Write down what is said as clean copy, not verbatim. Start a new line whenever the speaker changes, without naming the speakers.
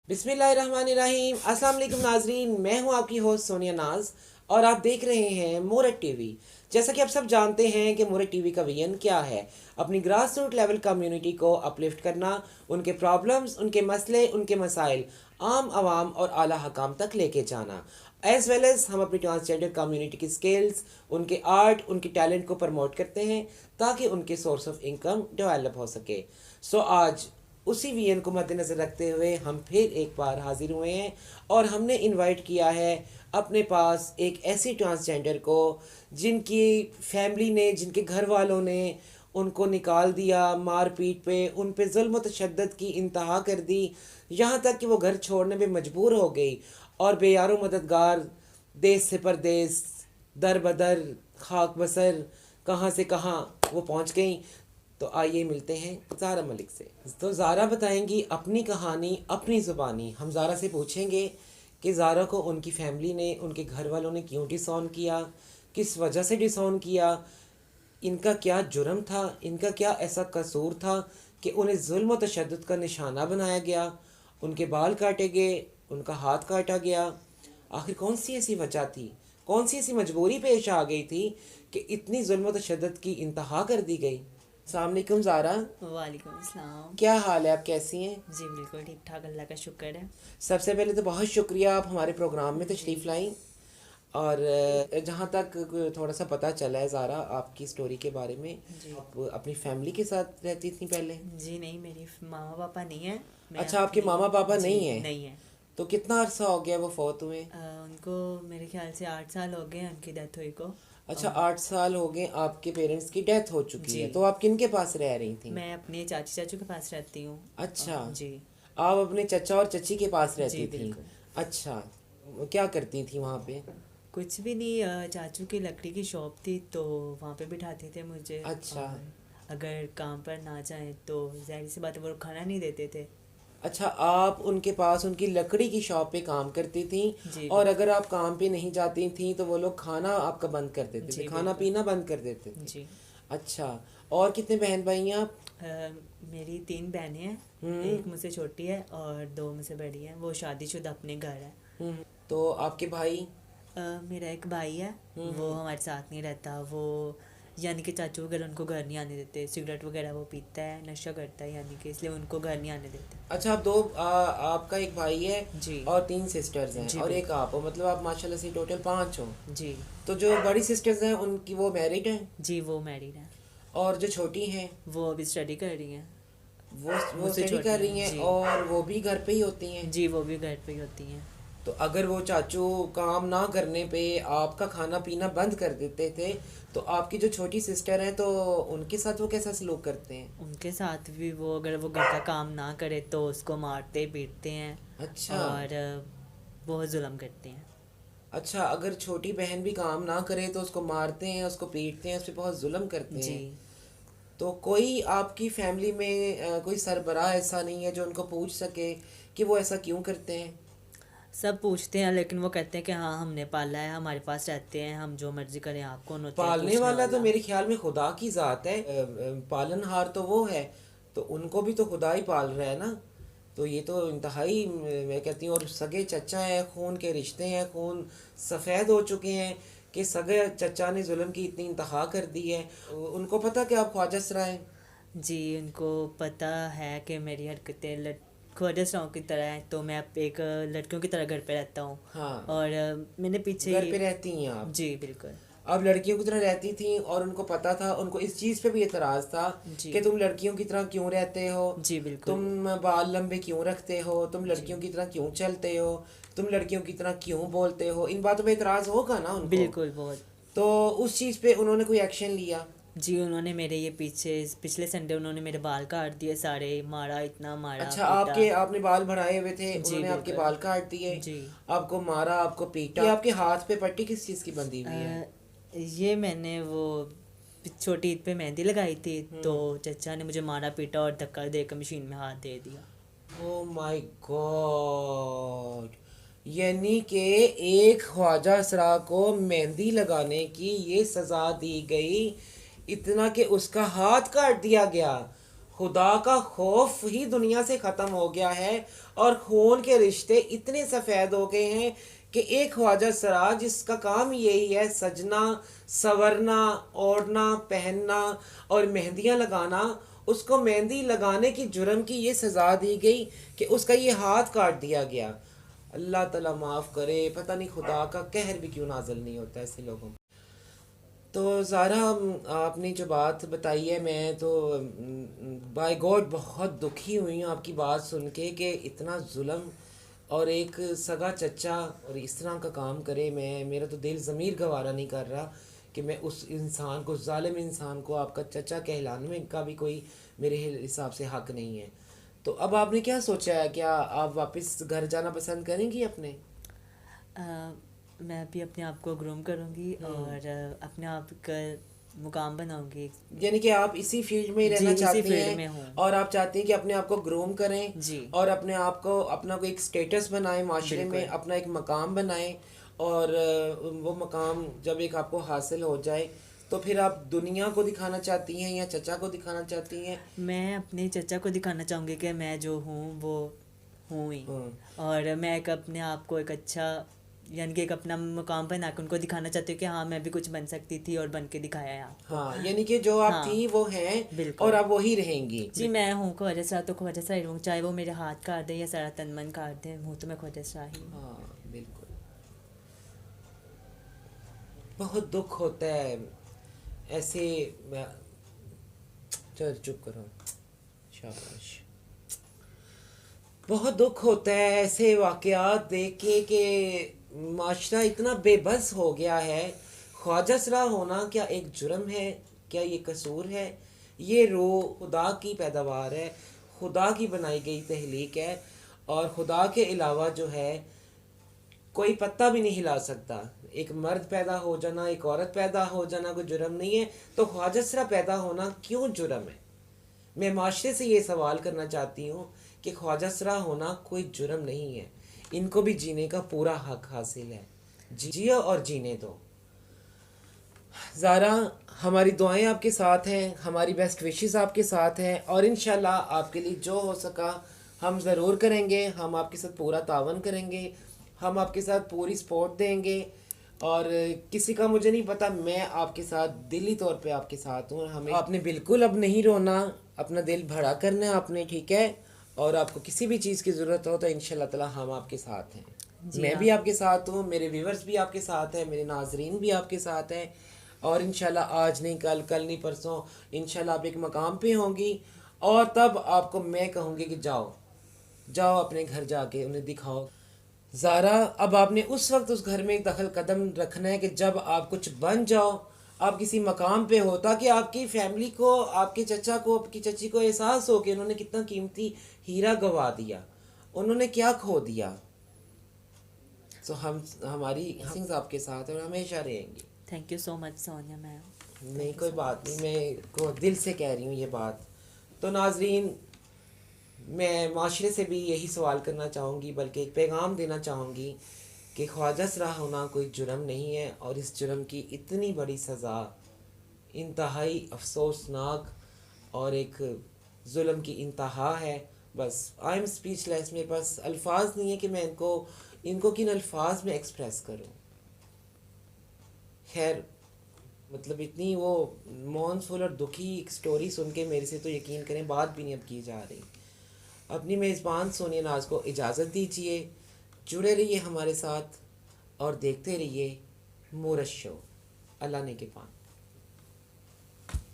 बिस्मिल्लाहिर्रहमानिर्रहीम। अस्सलाम वालेकुम नाजरीन, मैं हूं आपकी होस्ट सोनिया नाज और आप देख रहे हैं मोरट टीवी। जैसा कि आप सब जानते हैं कि मोरट टीवी का विजन क्या है, अपनी ग्रास रूट लेवल कम्युनिटी को अपलिफ्ट करना, उनके प्रॉब्लम्स, उनके मसले, उनके मसाइल आम आवाम और आला हकाम तक लेके जाना। एज वेल एज़ हम अपनी ट्रांसजेंडर कम्युनिटी की स्किल्स, उनके आर्ट, उनके टैलेंट को प्रमोट करते हैं ताकि उनके सोर्स ऑफ इनकम डेवलप हो सके। सो आज उसी विजन को मद्देनज़र रखते हुए हम फिर एक बार हाजिर हुए हैं और हमने इनवाइट किया है अपने पास एक ऐसी ट्रांसजेंडर को जिनकी फैमिली ने, जिनके घर वालों ने उनको निकाल दिया, मार पीट पे उन पे जुल्म व तशद्दुद की इंतहा कर दी, यहाँ तक कि वो घर छोड़ने में मजबूर हो गई और बेयारो मददगार देश से परदेश, दर बदर, खाक बसर, कहाँ से कहाँ वो पहुँच गई। तो आइए मिलते हैं ज़ारा मलिक से। तो ज़ारा बताएंगी अपनी कहानी अपनी ज़ुबानी। हम ज़ारा से पूछेंगे कि ज़ारा को उनकी फैमिली ने, उनके घर वालों ने क्यों डिसऑन किया, किस वजह से डिसऑन किया, इनका क्या जुर्म था, इनका क्या ऐसा कसूर था कि उन्हें जुल्म व तशद्दुद का निशाना बनाया गया, उनके बाल काटे गए, उनका हाथ काटा गया। आखिर कौन सी ऐसी वजह थी, कौन सी ऐसी मजबूरी पेश आ गई थी कि इतनी जुल्म व तशद्दुद की इंतहा कर दी गई। अस्सलाम वालेकुम ज़ारा।
वालेकुम अस्सलाम।
क्या हाल है, आप कैसी हैं?
जी बिल्कुल ठीक ठाक, अल्लाह का शुक्र है।
सबसे पहले तो बहुत शुक्रिया आप हमारे प्रोग्राम में तशरीफ़ लाई। और जहाँ तक थोड़ा सा पता चला है ज़ारा आपकी स्टोरी के बारे में,
जी
आप अपनी फैमिली के साथ रहती थी पहले?
जी नहीं, मेरी मामा पापा नहीं है। मैं
अच्छा, आपके मामा पापा
जी
नहीं हैं?
नहीं है।
तो कितना अरसा हो गया वो फौत हुए?
उनको मेरे ख्याल से 8 साल हो गए उनकी डेथ हुई को।
अच्छा, 8 साल हो गए आपके पेरेंट्स की डेथ हो चुकी
जी
है। तो आप किन के पास रह रही थी?
मैं अपने चाची चाचू के पास रहती हूँ।
अच्छा,
जी
आप अपने चचा और चची के पास
जी
रहती थी।
बिल्कुल।
अच्छा, क्या करती थी वहाँ पे?
कुछ भी नहीं, चाचू की लकड़ी की शॉप थी तो वहाँ पे बिठाते थे मुझे।
अच्छा।
और अगर काम पर ना जाए तो ज़ाहिर सी बात है वो खाना नहीं देते थे।
अच्छा, आप उनके पास उनकी लकड़ी की शॉप पे काम करती थी
जी
और
बिल्कुल।
अगर आप काम पे नहीं जाती थी तो वो लोग खाना आपका बंद कर देते थे,
जी
खाना
बिल्कुल।
पीना बंद कर देते थे।
जी
अच्छा, और कितने बहन भाई हैं आप?
मेरी 3 बहनें हैं।
हम्म।
एक मुझसे छोटी है और 2 मुझसे बड़ी है, वो शादीशुदा अपने घर है।
तो आपके भाई?
मेरा एक भाई है, वो हमारे साथ नहीं रहता। वो यानी कि चाचू वगैरह उनको घर नहीं आने देते। सिगरेट वगैरह वो पीता है, नशा करता है, यानी कि इसलिए उनको घर नहीं आने देते।
अच्छा, आप दो आपका एक भाई है
जी
और 3 सिस्टर्स हैं
जी
और एक
बिल्कुल।
आप हो, मतलब आप माशाल्लाह से टोटल 5 हो।
जी
तो जो बड़ी सिस्टर्स हैं उनकी वो मैरिड हैं
जी वो मैरिड है।
और जो छोटी हैं
वो अभी स्टडी कर रही हैं।
वो
मुझसे
स्टडी
छोटी
कर रही
हैं
हैं
जी।
और वो भी घर पे ही होती हैं।
जी वो भी घर पे ही होती हैं।
तो अगर वो चाचू काम ना करने पे आपका खाना पीना बंद कर देते थे तो आपकी जो छोटी सिस्टर है तो उनके साथ वो कैसा सलूक करते हैं?
उनके साथ भी वो, अगर वो घर का काम ना करे तो उसको मारते पीटते हैं
अच्छा।
और बहुत जुल्म करते हैं।
अच्छा, अगर छोटी बहन भी काम ना करे तो उसको मारते हैं, उसको पीटते हैं, उस पर बहुत जुल्म करते
जी
हैं। तो कोई आपकी फैमिली में कोई सरबराह ऐसा नहीं है जो उनको पूछ सके कि वो ऐसा क्यों करते हैं?
सब पूछते हैं लेकिन वो कहते हैं कि हाँ हमने पाला है, हमारे पास रहते हैं, हम जो मर्जी करें। आप कौन होते हैं
पालने
पूछने
वाला तो
वाला?
मेरे ख्याल में खुदा की ज़ात है। पालनहार तो वो है, तो उनको भी तो खुदा ही पाल रहा है ना। तो ये तो इंतहाई मैं कहती हूँ। और सगे चचा हैं, खून के रिश्ते हैं, खून सफ़ेद हो चुके हैं कि सगे चचा ने जुल्म की इतनी इंतहा कर दी है। उनको पता कि आप ख्वाजा सरा हैं?
जी उनको पता है कि मेरी हरकतें ख्वाजा की तरह है, तो मैं अब एक लड़कियों की तरह घर पे रहता हूँ।
हाँ,
और मैंने पीछे
घर पे रहती हैं आप।
जी बिल्कुल।
अब लड़कियों की तरह रहती थी और उनको पता था, उनको इस चीज़ पे भी एतराज़ था
जी
कि तुम लड़कियों की तरह क्यों रहते हो,
जी बिल्कुल।
तुम बाल लंबे क्यों रखते हो, तुम लड़कियों की तरह क्यों चलते हो, तुम लड़कियों की तरह क्यों बोलते हो। इन बातों पे एतराज़ होगा ना उनको।
बिल्कुल बहुत।
तो उस चीज़ पे उन्होंने कोई एक्शन लिया?
जी उन्होंने मेरे ये पिछले संडे उन्होंने मेरे बाल काट दिए सारे, मारा, इतना मारा
अच्छा,
पीटा।
आपने बाल बढ़ाए हुए थे,
जी
उन्होंने आपके
बिल्कुल।
बाल काट दिए,
जी
आपको मारा, आपको पीटा। ये आपके हाथ पे पट्टी किस चीज़ की बंधी हुई है?
ये मैंने वो छोटी ईद पे मेहंदी लगाई थी तो चचा ने मुझे मारा पीटा और धक्का देकर मशीन में हाथ दे दिया।
Oh my God! यानी कि एक ख्वाजा सरा को मेहंदी लगाने की ये सज़ा दी गई, इतना कि उसका हाथ काट दिया गया। خدا کا خوف ہی دنیا سے ختم ہو گیا ہے اور خون کے رشتے اتنے سفید ہو گئے ہیں کہ ایک خواجہ سرا جس کا کام یہی ہے سجنا سورنا اوڑھنا پہننا اور مہندیاں لگانا، اس کو مہندی لگانے کی جرم کی یہ سزا دی گئی کہ اس کا یہ ہاتھ کاٹ دیا گیا۔ اللہ تعالیٰ معاف کرے، پتہ نہیں خدا کا قہر بھی کیوں نازل نہیں ہوتا ایسے لوگوں۔ تو زارا آپ نے جو بات بتائی ہے، میں تو بائی گاڈ بہت دکھی ہوئی ہوں آپ کی بات سن کے کہ اتنا ظلم اور ایک سگا چچا اور اس طرح کا کام کرے۔ میرا تو دل ضمیر گوارا نہیں کر رہا کہ میں اس انسان کو، ظالم انسان کو آپ کا چچا کہلانے میں کا بھی کوئی میرے حساب سے حق نہیں ہے۔ تو اب آپ نے کیا سوچا ہے؟ کیا آپ واپس گھر جانا پسند کریں گی اپنے؟
میں بھی اپنے آپ کو گروم کروں گی اور اپنے آپ کا مقام بناؤں گی،
یعنی کہ آپ اسی فیلڈ میں ہی رہنا چاہتی
فیلڈ
ہیں
میں ہوں
اور آپ چاہتی ہیں کہ اپنے آپ کو گروم کریں
جی،
اور اپنے آپ کو اپنا کوئی ایک سٹیٹس بنائیں معاشرے میں، اپنا ایک مقام بنائیں، اور وہ مقام جب ایک آپ کو حاصل ہو جائے تو پھر آپ دنیا کو دکھانا چاہتی ہیں یا چچا کو دکھانا چاہتی ہیں؟
میں اپنے چچا کو دکھانا چاہوں گی کہ میں جو ہوں وہ ہوں ہی، اور میں ایک اپنے آپ کو ایک اچھا، یعنی کہ ایک اپنا مقام بنا کے ان کو دکھانا چاہتی ہوں کہ ہاں میں بھی کچھ بن سکتی تھی اور بن کے دکھایا ہے آپ کو۔
ہاں، یعنی کہ جو آپ تھیں وہ ہیں اور آپ وہی رہیں گی۔
جی میں ہوں خواجہ سرا تو خواجہ سرا ہی رہوں، چاہے وہ میرے ہاتھ کاٹ دے یا سارا تن من کاٹ دے، ہوں تو میں خواجہ سرا ہی ہوں۔
ہاں بالکل، بہت دکھ ہوتا ہے ایسے، چل چپ کرو، شاباش۔ بہت دکھ ہوتا ہے ایسے واقعات دیکھ کے کہ معاشرہ اتنا بے بس ہو گیا ہے۔ خواجہ سرا ہونا کیا ایک جرم ہے؟ کیا یہ قصور ہے؟ یہ روح خدا کی پیداوار ہے، خدا کی بنائی گئی تخلیق ہے، اور خدا کے علاوہ جو ہے کوئی پتہ بھی نہیں ہلا سکتا۔ ایک مرد پیدا ہو جانا، ایک عورت پیدا ہو جانا کوئی جرم نہیں ہے، تو خواجہ سرا پیدا ہونا کیوں جرم ہے؟ میں معاشرے سے یہ سوال کرنا چاہتی ہوں کہ خواجہ سرا ہونا کوئی جرم نہیں ہے، ان کو بھی جینے کا پورا حق حاصل ہے، جیو اور جینے دو۔ زارا، ہماری دعائیں آپ کے ساتھ ہیں، ہماری بیسٹ وشز آپ کے ساتھ ہیں، اور انشاءاللہ آپ کے لیے جو ہو سکا ہم ضرور کریں گے۔ ہم آپ کے ساتھ پورا تعاون کریں گے، ہم آپ کے ساتھ پوری سپورٹ دیں گے، اور کسی کا مجھے نہیں پتا، میں آپ کے ساتھ دلی طور پہ آپ کے ساتھ ہوں۔ ہمیں آپ نے بالکل اب نہیں رونا، اپنا دل بھرا کرنا ہے آپ نے، ٹھیک ہے؟ اور آپ کو کسی بھی چیز کی ضرورت ہو تو انشاءاللہ تعالی ہم آپ کے ساتھ ہیں، میں بھی آپ کے ساتھ ہوں، میرے ویورز بھی آپ کے ساتھ ہیں، میرے ناظرین بھی آپ کے ساتھ ہیں، اور انشاءاللہ آج نہیں کل، کل نہیں پرسوں، انشاءاللہ آپ ایک مقام پہ ہوں گی، اور تب آپ کو میں کہوں گی کہ جاؤ جاؤ اپنے گھر جا کے انہیں دکھاؤ۔ زارا، اب آپ نے اس وقت اس گھر میں دخل قدم رکھنا ہے کہ جب آپ کچھ بن جاؤ، آپ کسی مقام پہ ہو، تاکہ آپ کی فیملی کو، آپ کے چچا کو، آپ کی چچی کو احساس ہو کہ انہوں نے کتنا قیمتی ہیرا گوا دیا، انہوں نے کیا کھو دیا۔ تو ہماری ہنسنگز آپ کے ساتھ اور ہمیشہ رہیں گی۔
تھینک یو سو مچ سونیا میم۔
نہیں کوئی بات نہیں، میں کو دل سے کہہ رہی ہوں یہ بات۔ تو ناظرین، میں معاشرے سے بھی یہی سوال کرنا چاہوں گی، بلکہ ایک پیغام دینا چاہوں گی کہ خواجہ سرا ہونا کوئی جرم نہیں ہے، اور اس جرم کی اتنی بڑی سزا انتہائی افسوسناک اور ایک ظلم کی انتہا ہے۔ بس آئی ایم اسپیچ لیس، میرے پاس الفاظ نہیں ہے کہ میں ان کو کن الفاظ میں ایکسپریس کروں۔ خیر، مطلب اتنی وہ مونسفل اور دکھی ایک سٹوری سن کے میرے سے تو یقین کریں بات بھی نہیں اب کی جا رہی۔ اپنی میزبان سونیا ناز کو اجازت دیجیے، جڑے رہیے ہمارے ساتھ اور دیکھتے رہیے مورت شو۔ اللہ نے کے پان۔